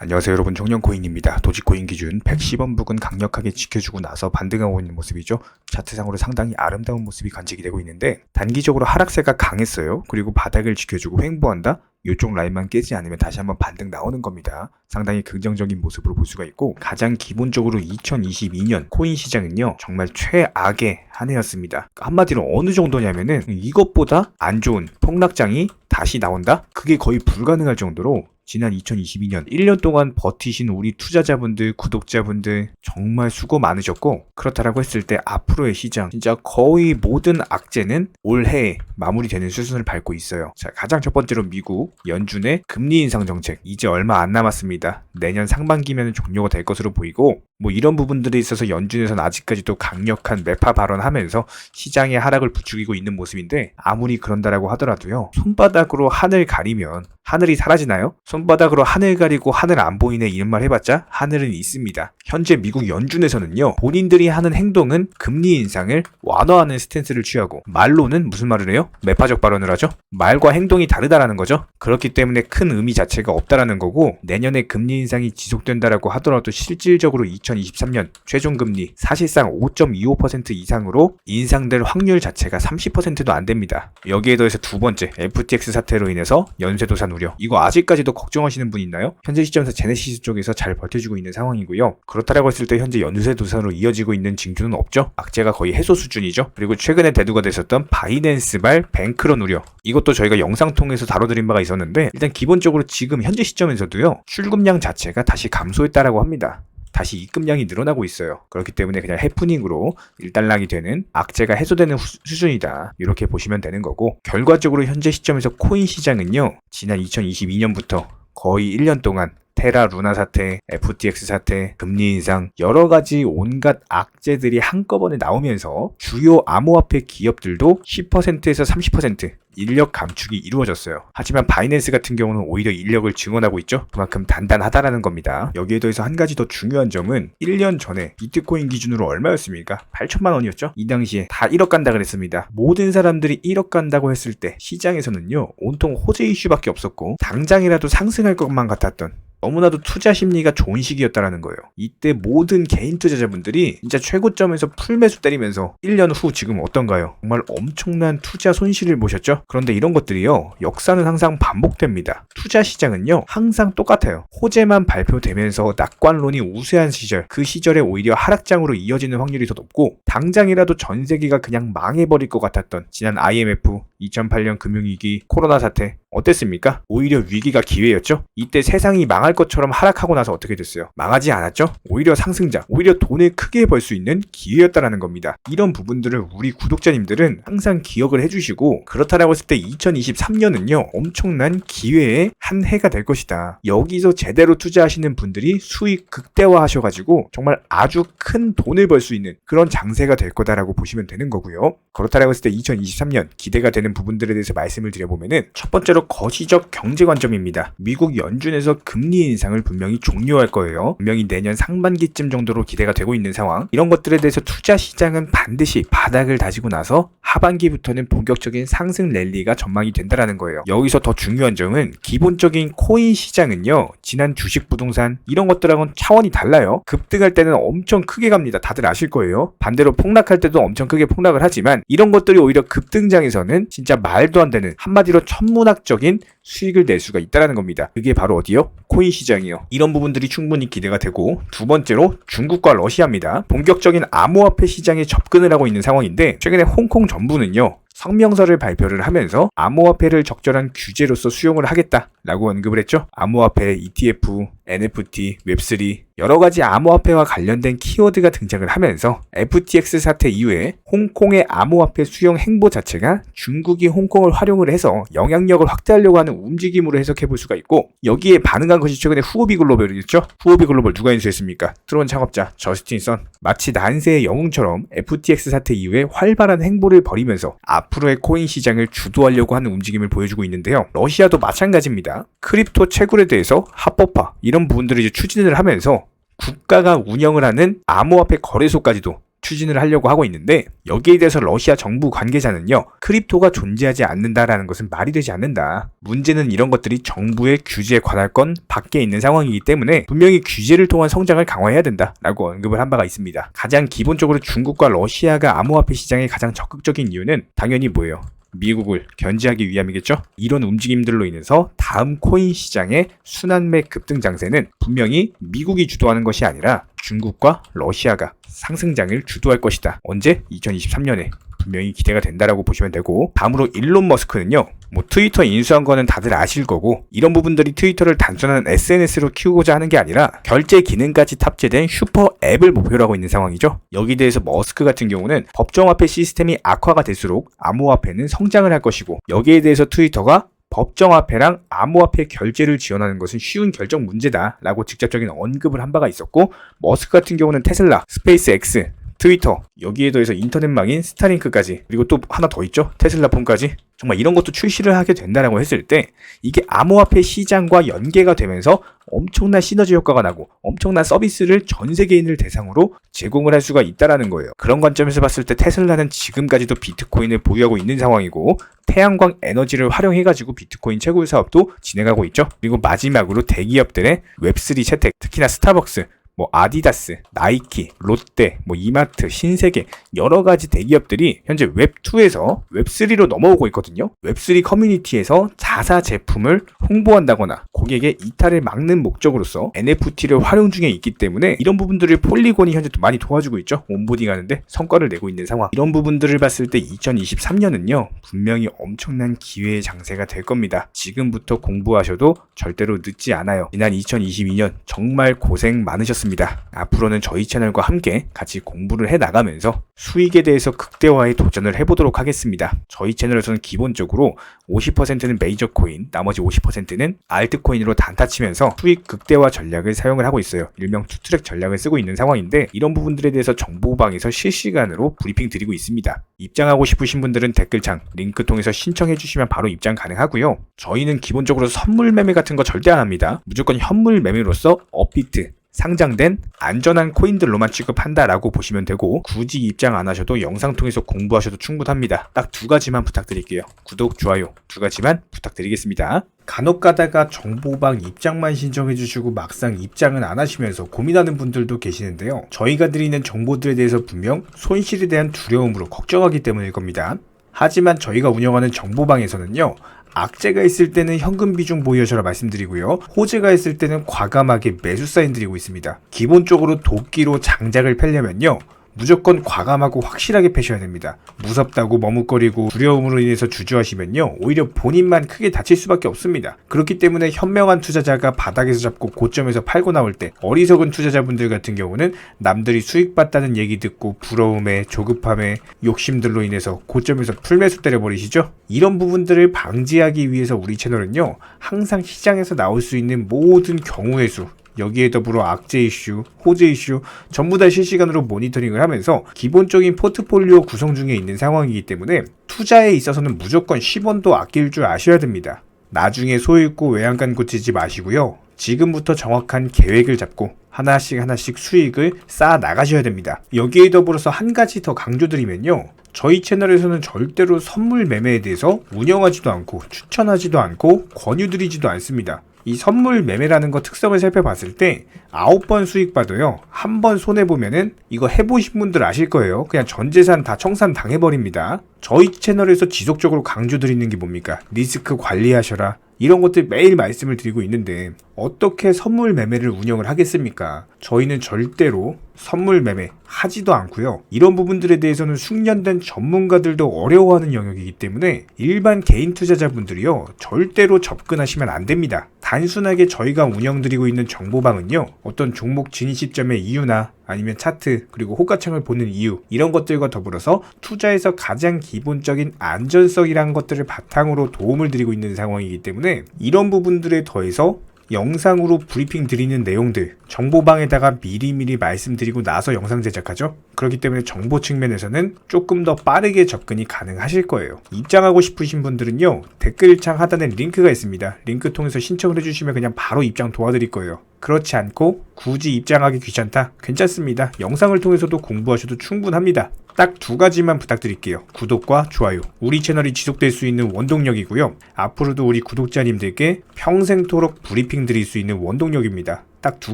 안녕하세요 여러분, 정령코인입니다. 도지코인 기준 110원 부근 강력하게 지켜주고 나서 반등하고 있는 모습이죠. 차트상으로 상당히 아름다운 모습이 관측이 되고 있는데 단기적으로 하락세가 강했어요. 그리고 바닥을 지켜주고 횡보한다? 이쪽 라인만 깨지 않으면 다시 한번 반등 나오는 겁니다. 상당히 긍정적인 모습으로 볼 수가 있고, 가장 기본적으로 2022년 코인 시장은요 정말 최악의 한 해였습니다. 한마디로 어느 정도냐면은 이것보다 안 좋은 폭락장이 다시 나온다? 그게 거의 불가능할 정도로 지난 2022년 1년 동안 버티신 우리 투자자분들, 구독자분들 정말 수고 많으셨고, 그렇다라고 했을 때 앞으로의 시장 진짜 거의 모든 악재는 올해에 마무리되는 수순을 밟고 있어요. 자, 가장 첫 번째로 미국 연준의 금리 인상 정책 이제 얼마 안 남았습니다. 내년 상반기면 종료가 될 것으로 보이고, 이런 부분들에 있어서 연준에서는 아직까지도 강력한 매파 발언하면서 시장의 하락을 부추기고 있는 모습인데, 아무리 그런다라고 하더라도요 손바닥으로 하늘 가리면 하늘이 사라지나요? 손바닥으로 하늘 가리고 하늘 안 보이네 이런 말 해봤자 하늘은 있습니다. 현재 미국 연준에서는요 본인들이 하는 행동은 금리 인상을 완화하는 스탠스를 취하고, 말로는 무슨 말을 해요? 매파적 발언을 하죠. 말과 행동이 다르다라는 거죠. 그렇기 때문에 큰 의미 자체가 없다라는 거고, 내년에 금리 인상이 지속된다라고 하더라도 실질적으로 2023년 최종금리 사실상 5.25% 이상으로 인상될 확률 자체가 30%도 안 됩니다. 여기에 더해서 두 번째 FTX 사태로 인해서 연쇄도산 우려, 이거 아직까지도 걱정하시는 분 있나요? 현재 시점에서 제네시스 쪽에서 잘 버텨주고 있는 상황이고요. 그렇다라고 했을 때 현재 연쇄도산으로 이어지고 있는 징조는 없죠. 악재가 거의 해소 수준이죠. 그리고 최근에 대두가 됐었던 바이낸스발 뱅크런 우려, 이것도 저희가 영상 통해서 다뤄드린 바가 있었는데, 일단 기본적으로 지금 현재 시점에서도요 출금량 자체가 다시 감소했다라고 합니다. 다시 입금량이 늘어나고 있어요. 그렇기 때문에 그냥 해프닝으로 일단락이 되는, 악재가 해소되는 수준이다, 이렇게 보시면 되는 거고, 결과적으로 현재 시점에서 코인 시장은요 지난 2022년부터 거의 1년 동안 테라 루나 사태, FTX 사태, 금리 인상, 여러가지 온갖 악재들이 한꺼번에 나오면서 주요 암호화폐 기업들도 10%에서 30% 인력 감축이 이루어졌어요. 하지만 바이낸스 같은 경우는 오히려 인력을 증원하고 있죠. 그만큼 단단하다라는 겁니다. 여기에 더해서 한 가지 더 중요한 점은 1년 전에 비트코인 기준으로 얼마였습니까? 8천만 원이었죠? 이 당시에 다 1억 간다 그랬습니다. 모든 사람들이 1억 간다고 했을 때 시장에서는요 온통 호재 이슈밖에 없었고, 당장이라도 상승할 것만 같았던, 너무나도 투자 심리가 좋은 시기였다라는 거예요. 이때 모든 개인 투자자분들이 진짜 최고점에서 풀매수 때리면서 1년 후 지금 어떤가요? 정말 엄청난 투자 손실을 보셨죠? 그런데 이런 것들이요 역사는 항상 반복됩니다. 투자 시장은요 항상 똑같아요. 호재만 발표되면서 낙관론이 우세한 시절, 그 시절에 오히려 하락장으로 이어지는 확률이 더 높고, 당장이라도 전 세계가 그냥 망해버릴 것 같았던 지난 IMF, 2008년 금융위기, 코로나 사태 어땠습니까? 오히려 위기가 기회였죠? 이때 세상이 망할 것처럼 하락하고 나서 어떻게 됐어요? 망하지 않았죠? 오히려 상승장, 오히려 돈을 크게 벌 수 있는 기회였다라는 겁니다. 이런 부분들을 우리 구독자님들은 항상 기억을 해주시고, 그렇다라고 했을 때 2023년은요 엄청난 기회의 한 해가 될 것이다. 여기서 제대로 투자하시는 분들이 수익 극대화하셔가지고 정말 아주 큰 돈을 벌 수 있는 그런 장세가 될 거다라고 보시면 되는 거고요. 그렇다라고 했을 때 2023년 기대가 되는 부분들에 대해서 말씀을 드려보면은, 첫 번째로 거시적 경제 관점입니다. 미국 연준에서 금리 인상을 분명히 종료할 거예요. 분명히 내년 상반기쯤 정도로 기대가 되고 있는 상황. 이런 것들에 대해서 투자 시장은 반드시 바닥을 다지고 나서 하반기부터는 본격적인 상승 랠리가 전망이 된다라는 거예요. 여기서 더 중요한 점은 기본적인 코인 시장은요 지난 주식, 부동산 이런 것들하고는 차원이 달라요. 급등할 때는 엄청 크게 갑니다. 다들 아실 거예요. 반대로 폭락할 때도 엄청 크게 폭락을 하지만, 이런 것들이 오히려 급등장에서는 진짜 말도 안 되는, 한마디로 천문학적인 수익을 낼 수가 있다는 겁니다. 그게 바로 어디요? 코인 시장이요. 이런 부분들이 충분히 기대가 되고, 두 번째로 중국과 러시아입니다. 본격적인 암호화폐 시장에 접근을 하고 있는 상황인데, 최근에 홍콩 정부는요 성명서를 발표를 하면서 암호화폐를 적절한 규제로서 수용을 하겠다라고 언급을 했죠. 암호화폐, ETF, NFT, 웹3 여러가지 암호화폐와 관련된 키워드가 등장을 하면서 FTX 사태 이후에 홍콩의 암호화폐 수용 행보 자체가 중국이 홍콩을 활용을 해서 영향력을 확대하려고 하는 움직임으로 해석해 볼 수가 있고, 여기에 반응한 것이 최근에 후오비 글로벌이었죠. 후오비 글로벌 누가 인수했습니까? 트론 창업자 저스틴 선. 마치 난세의 영웅처럼 FTX 사태 이후에 활발한 행보를 벌이면서 앞으로의 코인 시장을 주도하려고 하는 움직임을 보여주고 있는데요. 러시아도 마찬가지입니다. 크립토 채굴에 대해서 합법화 이런 부분들을 이제 추진을 하면서 국가가 운영을 하는 암호화폐 거래소까지도 추진을 하려고 하고 있는데 여기에 대해서 러시아 정부 관계자는요. 크립토가 존재하지 않는다라는 것은 말이 되지 않는다. 문제는 이런 것들이 정부의 규제 관할권 밖에 있는 상황이기 때문에 분명히 규제를 통한 성장을 강화해야 된다라고 언급을 한 바가 있습니다. 가장 기본적으로 중국과 러시아가 암호화폐 시장에 가장 적극적인 이유는 당연히 뭐예요? 미국을 견제하기 위함이겠죠? 이런 움직임들로 인해서 다음 코인 시장의 순환매 급등 장세는 분명히 미국이 주도하는 것이 아니라 중국과 러시아가 상승장을 주도할 것이다. 언제? 2023년에. 분명히 기대가 된다라고 보시면 되고, 다음으로 일론 머스크는요. 트위터 인수한 거는 다들 아실 거고, 이런 부분들이 트위터를 단순한 SNS로 키우고자 하는 게 아니라 결제 기능까지 탑재된 슈퍼 앱을 목표로 하고 있는 상황이죠. 여기 대해서 머스크 같은 경우는 법정화폐 시스템이 악화가 될수록 암호화폐는 성장을 할 것이고, 여기에 대해서 트위터가 법정화폐랑 암호화폐 결제를 지원하는 것은 쉬운 결정 문제다라고 직접적인 언급을 한 바가 있었고, 머스크 같은 경우는 테슬라, 스페이스X, 트위터, 여기에 더해서 인터넷망인 스타링크까지, 그리고 또 하나 더 있죠. 테슬라 폰까지. 정말 이런 것도 출시를 하게 된다라고 했을 때 이게 암호화폐 시장과 연계가 되면서 엄청난 시너지 효과가 나고 엄청난 서비스를 전 세계인을 대상으로 제공을 할 수가 있다라는 거예요. 그런 관점에서 봤을 때 테슬라는 지금까지도 비트코인을 보유하고 있는 상황이고, 태양광 에너지를 활용해가지고 비트코인 채굴 사업도 진행하고 있죠. 그리고 마지막으로 대기업들의 웹3 채택, 특히나 스타벅스, 아디다스, 나이키, 롯데, 이마트, 신세계 여러 가지 대기업들이 현재 웹2에서 웹3로 넘어오고 있거든요. 웹3 커뮤니티에서 자사 제품을 홍보한다거나 고객의 이탈을 막는 목적으로서 NFT를 활용 중에 있기 때문에 이런 부분들을 폴리곤이 현재 많이 도와주고 있죠. 온보딩하는데 성과를 내고 있는 상황. 이런 부분들을 봤을 때 2023년은요. 분명히 엄청난 기회의 장세가 될 겁니다. 지금부터 공부하셔도 절대로 늦지 않아요. 지난 2022년 정말 고생 많으셨습니다. 앞으로는 저희 채널과 함께 같이 공부를 해나가면서 수익에 대해서 극대화에 도전을 해보도록 하겠습니다. 저희 채널에서는 기본적으로 50%는 메이저 코인, 나머지 50%는 알트코인으로 단타 치면서 수익 극대화 전략을 사용을 하고 있어요. 일명 투트랙 전략을 쓰고 있는 상황인데, 이런 부분들에 대해서 정보방에서 실시간으로 브리핑 드리고 있습니다. 입장하고 싶으신 분들은 댓글창 링크 통해서 신청해 주시면 바로 입장 가능하고요. 저희는 기본적으로 선물 매매 같은 거 절대 안 합니다. 무조건 현물 매매로서 업비트, 상장된 안전한 코인들로만 취급한다라고 보시면 되고, 굳이 입장 안 하셔도 영상 통해서 공부하셔도 충분합니다. 딱 두 가지만 부탁드릴게요. 구독, 좋아요 두 가지만 부탁드리겠습니다. 간혹 가다가 정보방 입장만 신청해 주시고 막상 입장은 안 하시면서 고민하는 분들도 계시는데요. 저희가 드리는 정보들에 대해서 분명 손실에 대한 두려움으로 걱정하기 때문일 겁니다. 하지만 저희가 운영하는 정보방에서는요. 악재가 있을 때는 현금 비중 보유하셔라 말씀드리고요. 호재가 있을 때는 과감하게 매수 사인 드리고 있습니다. 기본적으로 도끼로 장작을 펴려면요. 무조건 과감하고 확실하게 패셔야 됩니다. 무섭다고 머뭇거리고 두려움으로 인해서 주저하시면요. 오히려 본인만 크게 다칠 수밖에 없습니다. 그렇기 때문에 현명한 투자자가 바닥에서 잡고 고점에서 팔고 나올 때, 어리석은 투자자분들 같은 경우는 남들이 수익 봤다는 얘기 듣고 부러움에, 조급함에, 욕심들로 인해서 고점에서 풀매수 때려버리시죠? 이런 부분들을 방지하기 위해서 우리 채널은요. 항상 시장에서 나올 수 있는 모든 경우의 수, 여기에 더불어 악재 이슈, 호재 이슈 전부 다 실시간으로 모니터링을 하면서 기본적인 포트폴리오 구성 중에 있는 상황이기 때문에 투자에 있어서는 무조건 10원도 아낄 줄 아셔야 됩니다. 나중에 소잃고 외양간 고치지 마시고요. 지금부터 정확한 계획을 잡고 하나씩 수익을 쌓아 나가셔야 됩니다. 여기에 더불어서 한 가지 더 강조드리면요. 저희 채널에서는 절대로 선물 매매에 대해서 운영하지도 않고 추천하지도 않고 권유드리지도 않습니다. 이 선물 매매라는 거 특성을 살펴봤을 때 9번 수익 봐도요. 한 번 손해보면은 이거 해보신 분들 아실 거예요. 그냥 전 재산 다 청산 당해버립니다. 저희 채널에서 지속적으로 강조드리는 게 뭡니까? 리스크 관리하셔라. 이런 것들 매일 말씀을 드리고 있는데 어떻게 선물 매매를 운영을 하겠습니까? 저희는 절대로 선물 매매 하지도 않고요. 이런 부분들에 대해서는 숙련된 전문가들도 어려워하는 영역이기 때문에 일반 개인 투자자분들이요. 절대로 접근하시면 안 됩니다. 단순하게 저희가 운영드리고 있는 정보방은요. 어떤 종목 진입 시점의 이유나 아니면 차트 그리고 호가창을 보는 이유, 이런 것들과 더불어서 투자에서 가장 기본적인 안전성이라는 것들을 바탕으로 도움을 드리고 있는 상황이기 때문에 이런 부분들에 더해서 영상으로 브리핑 드리는 내용들, 정보방에다가 미리미리 말씀드리고 나서 영상 제작하죠. 그렇기 때문에 정보 측면에서는 조금 더 빠르게 접근이 가능하실 거예요. 입장하고 싶으신 분들은요, 댓글창 하단에 링크가 있습니다. 링크 통해서 신청을 해주시면 그냥 바로 입장 도와드릴 거예요. 그렇지 않고 굳이 입장하기 귀찮다? 괜찮습니다. 영상을 통해서도 공부하셔도 충분합니다. 딱 두 가지만 부탁드릴게요. 구독과 좋아요. 우리 채널이 지속될 수 있는 원동력이고요. 앞으로도 우리 구독자님들께 평생토록 브리핑 드릴 수 있는 원동력입니다. 딱 두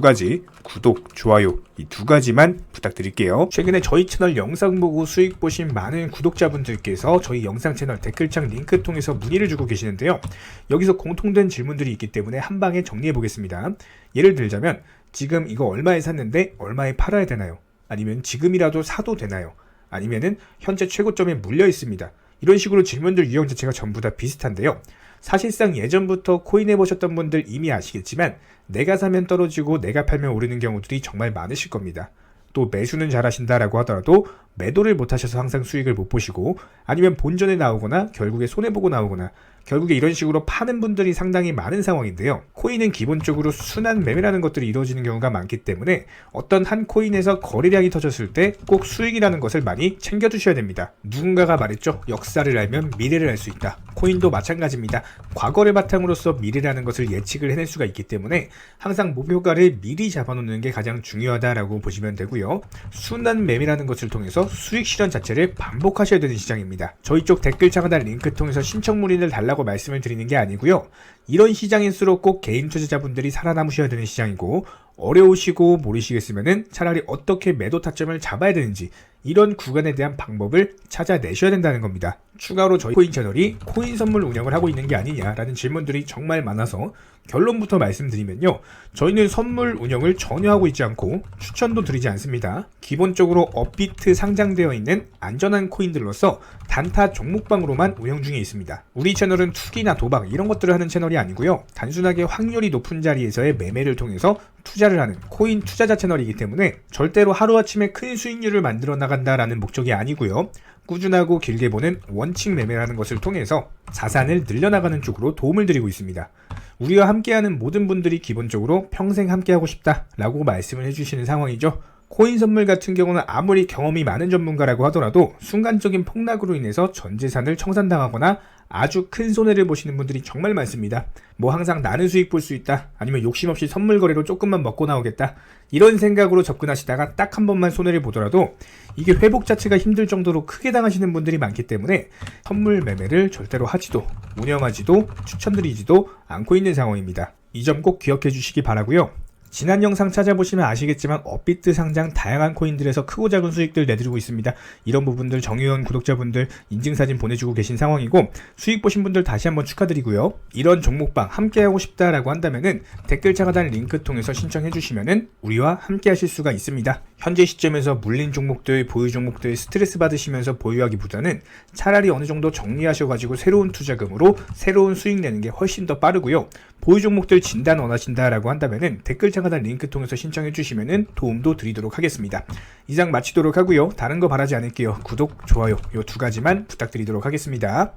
가지, 구독, 좋아요, 이 두 가지만 부탁드릴게요. 최근에 저희 채널 영상 보고 수익 보신 많은 구독자분들께서 저희 영상 채널 댓글창 링크 통해서 문의를 주고 계시는데요. 여기서 공통된 질문들이 있기 때문에 한 방에 정리해 보겠습니다. 예를 들자면 지금 이거 얼마에 샀는데 얼마에 팔아야 되나요? 아니면 지금이라도 사도 되나요? 아니면은 현재 최고점에 물려 있습니다. 이런 식으로 질문들 유형 자체가 전부 다 비슷한데요. 사실상 예전부터 코인 해보셨던 분들 이미 아시겠지만 내가 사면 떨어지고 내가 팔면 오르는 경우들이 정말 많으실 겁니다. 또 매수는 잘하신다라고 하더라도 매도를 못하셔서 항상 수익을 못 보시고, 아니면 본전에 나오거나 결국에 손해보고 나오거나, 결국에 이런 식으로 파는 분들이 상당히 많은 상황인데요. 코인은 기본적으로 순환 매매라는 것들이 이루어지는 경우가 많기 때문에 어떤 한 코인에서 거래량이 터졌을 때 꼭 수익이라는 것을 많이 챙겨두셔야 됩니다. 누군가가 말했죠. 역사를 알면 미래를 알 수 있다. 코인도 마찬가지입니다. 과거를 바탕으로서 미래라는 것을 예측을 해낼 수가 있기 때문에 항상 목표가를 미리 잡아놓는 게 가장 중요하다라고 보시면 되고요. 순환 매매라는 것을 통해서 수익 실현 자체를 반복하셔야 되는 시장입니다. 저희 쪽 댓글창 하단 링크 통해서 신청 문의를 달라고 말씀을 드리는 게 아니고요. 이런 시장일수록 꼭 개인 투자자분들이 살아남으셔야 되는 시장이고, 어려우시고 모르시겠으면은 차라리 어떻게 매도 타점을 잡아야 되는지 이런 구간에 대한 방법을 찾아내셔야 된다는 겁니다. 추가로 저희 코인 채널이 코인 선물 운영을 하고 있는 게 아니냐라는 질문들이 정말 많아서 결론부터 말씀드리면요. 저희는 선물 운영을 전혀 하고 있지 않고 추천도 드리지 않습니다. 기본적으로 업비트 상장되어 있는 안전한 코인들로서 단타 종목방으로만 운영 중에 있습니다. 우리 채널은 투기나 도박 이런 것들을 하는 채널이 아니고요. 단순하게 확률이 높은 자리에서의 매매를 통해서 투자를 하는 코인 투자자 채널이기 때문에 절대로 하루아침에 큰 수익률을 만들어 나간다라는 목적이 아니고요. 꾸준하고 길게 보는 원칙 매매라는 것을 통해서 자산을 늘려나가는 쪽으로 도움을 드리고 있습니다. 우리와 함께하는 모든 분들이 기본적으로 평생 함께하고 싶다라고 말씀을 해주시는 상황이죠. 코인 선물 같은 경우는 아무리 경험이 많은 전문가라고 하더라도 순간적인 폭락으로 인해서 전 재산을 청산당하거나 아주 큰 손해를 보시는 분들이 정말 많습니다. 뭐 항상 나는 수익 볼 수 있다, 아니면 욕심 없이 선물 거래로 조금만 먹고 나오겠다, 이런 생각으로 접근하시다가 딱 한 번만 손해를 보더라도 이게 회복 자체가 힘들 정도로 크게 당하시는 분들이 많기 때문에 선물 매매를 절대로 하지도 운영하지도 추천드리지도 않고 있는 상황입니다. 이 점 꼭 기억해 주시기 바라고요. 지난 영상 찾아보시면 아시겠지만 업비트 상장 다양한 코인들에서 크고 작은 수익들 내드리고 있습니다. 이런 부분들 정의원 구독자분들 인증사진 보내주고 계신 상황이고, 수익 보신 분들 다시 한번 축하드리고요. 이런 종목방 함께하고 싶다라고 한다면은 댓글창 하단 링크 통해서 신청해 주시면은 우리와 함께 하실 수가 있습니다. 현재 시점에서 물린 종목들, 보유 종목들 스트레스 받으시면서 보유하기보다는 차라리 어느 정도 정리하셔가지고 새로운 투자금으로 새로운 수익 내는 게 훨씬 더 빠르고요. 보유 종목들 진단 원하신다라고 한다면은 댓글창 하단 링크 통해서 신청해 주시면은 도움도 드리도록 하겠습니다. 이상 마치도록 하고요. 다른 거 바라지 않을게요. 구독, 좋아요 요 두 가지만 부탁드리도록 하겠습니다.